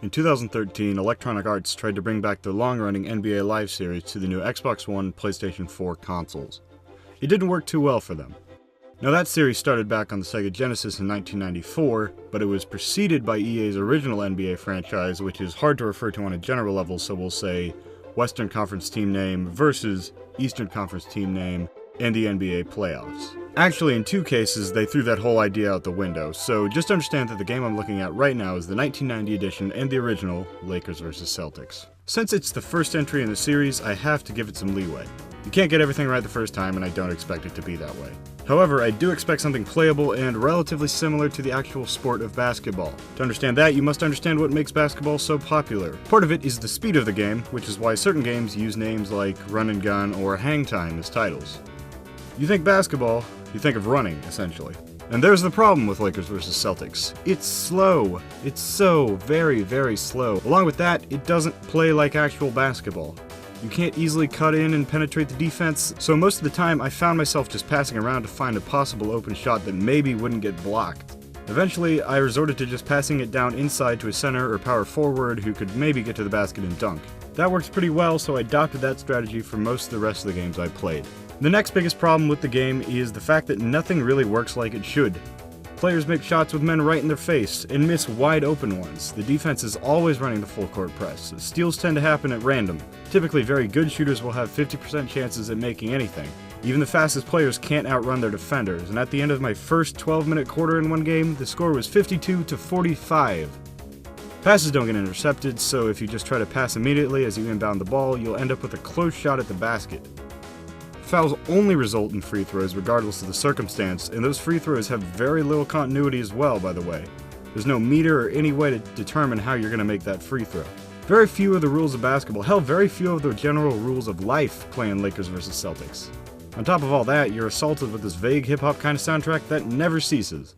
In 2013, Electronic Arts tried to bring back their long-running NBA Live series to the new Xbox One and PlayStation 4 consoles. It didn't work too well for them. Now that series started back on the Sega Genesis in 1994, but it was preceded by EA's original NBA franchise, which is hard to refer to on a general level, so we'll say Western Conference team name versus Eastern Conference team name and the NBA playoffs. Actually, in two cases, they threw that whole idea out the window, so just understand that the game I'm looking at right now is the 1990 edition and the original Lakers vs. Celtics. Since it's the first entry in the series, I have to give it some leeway. You can't get everything right the first time, and I don't expect it to be that way. However, I do expect something playable and relatively similar to the actual sport of basketball. To understand that, you must understand what makes basketball so popular. Part of it is the speed of the game, which is why certain games use names like run and gun or hang time as titles. You think basketball, you think of running, essentially. And there's the problem with Lakers vs. Celtics. It's slow. It's so very, very slow. Along with that, it doesn't play like actual basketball. You can't easily cut in and penetrate the defense, so most of the time I found myself just passing around to find a possible open shot that maybe wouldn't get blocked. Eventually, I resorted to just passing it down inside to a center or power forward who could maybe get to the basket and dunk. That works pretty well, so I adopted that strategy for most of the rest of the games I played. The next biggest problem with the game is the fact that nothing really works like it should. Players make shots with men right in their face and miss wide open ones. The defense is always running the full court press. Steals tend to happen at random. Typically, very good shooters will have 50% chances at making anything. Even the fastest players can't outrun their defenders, and at the end of my first 12-minute quarter in one game, the score was 52-45. Passes don't get intercepted, so if you just try to pass immediately as you inbound the ball, you'll end up with a close shot at the basket. Fouls only result in free throws regardless of the circumstance, and those free throws have very little continuity as well, by the way. There's no meter or any way to determine how you're going to make that free throw. Very few of the rules of basketball, hell, very few of the general rules of life play in Lakers vs. Celtics. On top of all that, you're assaulted with this vague hip-hop kind of soundtrack that never ceases.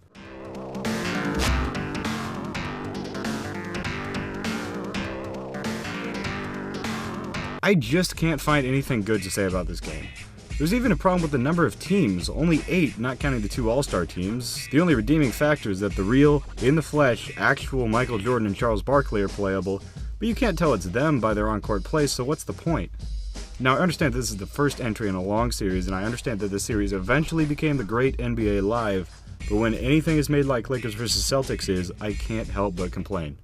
I just can't find anything good to say about this game. There's even a problem with the number of teams, only 8, not counting the 2 All-Star teams. The only redeeming factor is that the real, in the flesh, actual Michael Jordan and Charles Barkley are playable, but you can't tell it's them by their on-court play, so what's the point? Now, I understand this is the first entry in a long series, and I understand that this series eventually became the great NBA Live, but when anything is made like Lakers vs. Celtics is, I can't help but complain.